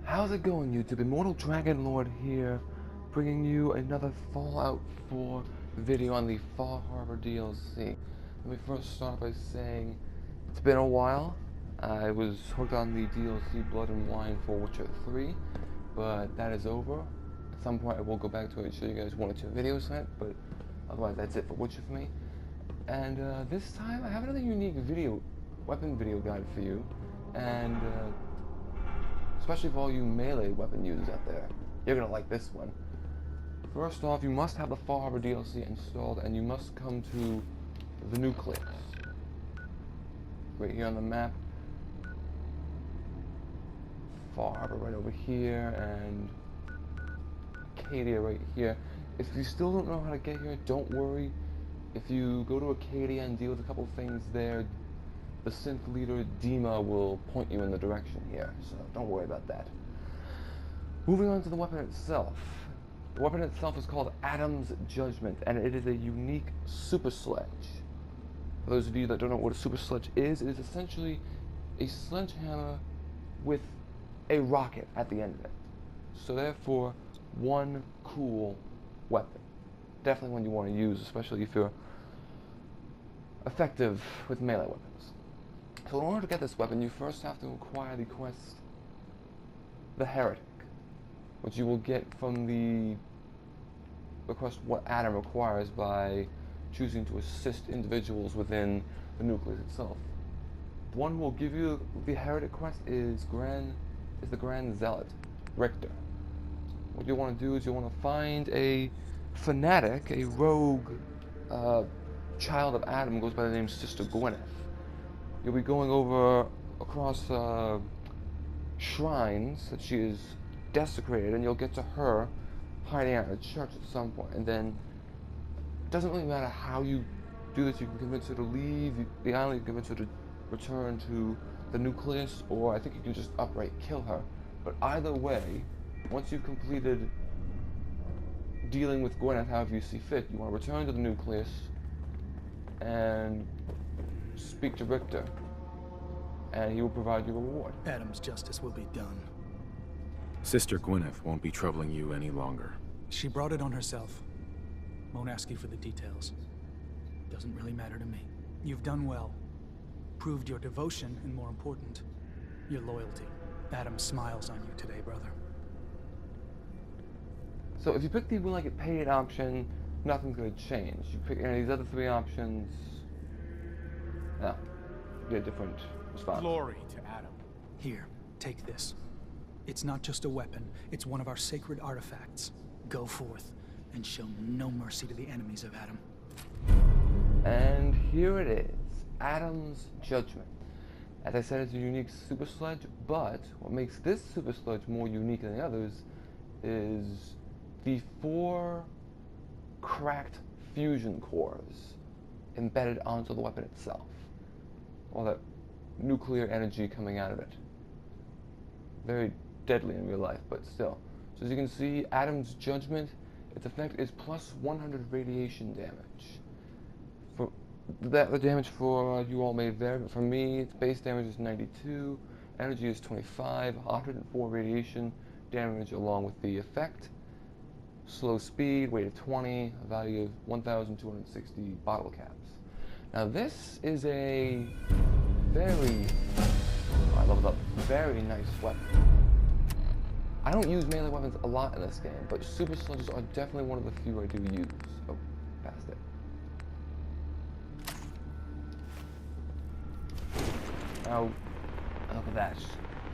How's it going, YouTube? Immortal Dragon Lord here, bringing you another Fallout 4 video on the Far Harbor DLC. Let me first start by saying it's been a while. I was hooked on the DLC Blood and Wine for Witcher 3, but that is over. At some point I will go back to it and show you guys one or two videos on it, but otherwise that's it for Witcher for me. And this time I have another unique weapon video guide for you, and especially for all you melee weapon users out there, you're gonna like this one. First off, you must have the Far Harbor DLC installed, and you must come to the nucleus. Right here on the map. Far Harbor right over here, and Acadia right here. If you still don't know how to get here, don't worry. If you go to Acadia and deal with a couple things there, the synth leader Dima will point you in the direction here, so don't worry about that. Moving on to the weapon itself. The weapon itself is called Adam's Judgement, and it is a unique super sledge. For those of you that don't know what a super sledge is, it is essentially a sledgehammer with a rocket at the end of it. So therefore, one cool weapon. Definitely one you want to use, especially if you're effective with melee weapons. So in order to get this weapon, you first have to acquire the quest, the Heretic, which you will get from the quest what Adam requires by choosing to assist individuals within the nucleus itself. The one who will give you the Heretic quest is the Grand Zealot, Richter. What you want to do is you want to find a fanatic, a rogue child of Adam who goes by the name Sister Gwyneth. You'll be going across shrines that she is desecrated, and you'll get to her hiding out in a church at some point. And then it doesn't really matter how you do this. You can convince her to leave the island, you can convince her to return to the nucleus, or I think you can just outright kill her. But either way, once you've completed dealing with Gwyneth however you see fit, you want to return to the nucleus and speak to Richter, and he will provide you a reward. Adam's justice will be done. Sister Gwyneth won't be troubling you any longer. She brought it on herself. Won't ask you for the details. Doesn't really matter to me. You've done well. Proved your devotion, and more important, your loyalty. Adam smiles on you today, brother. So if you pick the will I get paid option, nothing's going to change. You pick any of these other three options, no, you get a different response. Glory to Adam. Here, take this. It's not just a weapon, it's one of our sacred artifacts. Go forth and show no mercy to the enemies of Adam. And here it is, Adam's Judgment. As I said, it's a unique super sledge, but what makes this super sledge more unique than the others is the 4 cracked fusion cores embedded onto the weapon itself. All that nuclear energy coming out of it. Very deadly in real life, but still. So as you can see, Adam's Judgment, its effect is plus 100 radiation damage. For that, the damage for you all may vary, but for me, its base damage is 92, energy is 25, 104 radiation damage along with the effect. Slow speed, weight of 20, a value of 1,260 bottle caps. Now this is a very nice weapon. I don't use melee weapons a lot in this game, but super sledges are definitely one of the few I do use. Oh, past it. Now, look at that.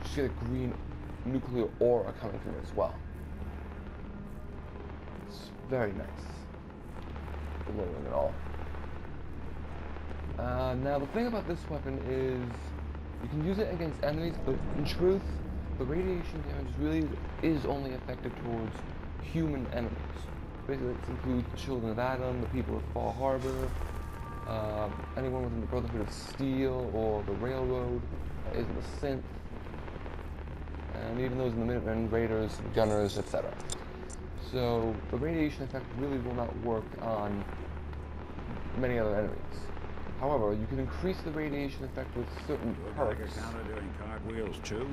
Just get a green nuclear aura coming from it as well. It's very nice. Glowing at all. Now the thing about this weapon is you can use it against enemies, but in truth, the radiation damage really is only effective towards human enemies. Basically, this includes the children of Adam, the people of Far Harbor, anyone within the Brotherhood of Steel or the Railroad, isn't a synth, and even those in the Minutemen, Raiders, Gunners, etc. So the radiation effect really will not work on many other enemies. However, you can increase the radiation effect with certain perks. Like a counter doing cartwheels too?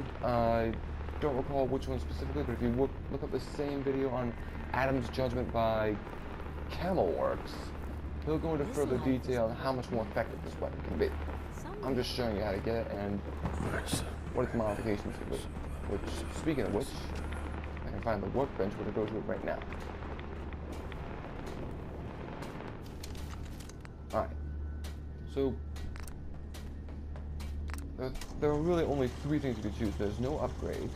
don't recall which one specifically, but if you look up the same video on Adam's Judgment by Camelworks, he'll go into further detail on how much more effective this weapon can be. I'm just showing you how to get it and what its modifications can be. Which, speaking of which, I can find the workbench where to go to it right now. Alright. So, there are really only 3 things you can choose. There's no upgrade.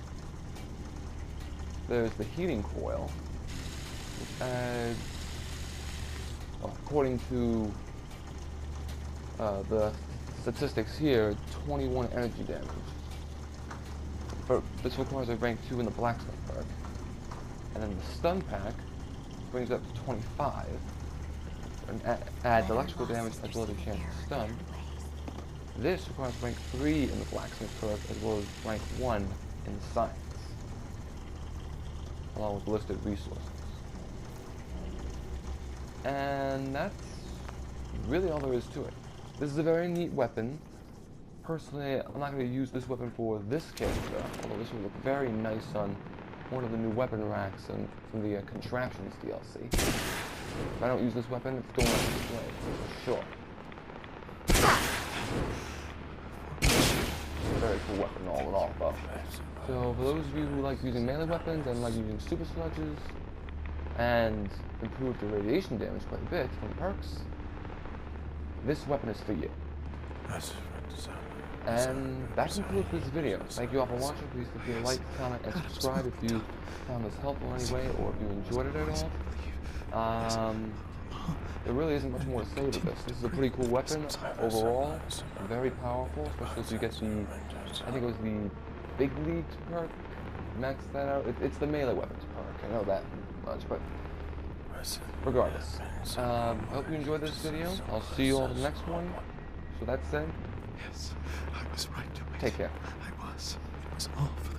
There's the heating coil, which adds, according to the statistics here, 21 energy damage. But this requires a rank 2 in the blacksmith perk. And then the stun pack brings it up to 25. And adds electrical damage as well as a chance to stun. This requires rank 3 in the blacksmith perk as well as rank 1 in science, along with listed resources. And that's really all there is to it. This is a very neat weapon. Personally, I'm not going to use this weapon for this character, although this will look very nice on one of the new weapon racks from the Contraptions DLC. If I don't use this weapon, it's going on display, for sure. Very cool weapon all in all, though. So for those of you who like using melee weapons and like using super sledges and improve the radiation damage quite a bit from perks, this weapon is for you. And that concludes this video. Thank you all for watching. Please feel free to like, comment, and subscribe if you found this helpful in any way or if you enjoyed it at all. There really isn't much more to say with this. This is a pretty cool weapon overall, very powerful, especially if you get the, I think it was the Big Leagues perk, max that out. It's the melee weapons perk, I know that much, but regardless. I hope you enjoyed this video. I'll see you all in the next one. So that said, Yes, I was right to it. Take care. I was. It was all for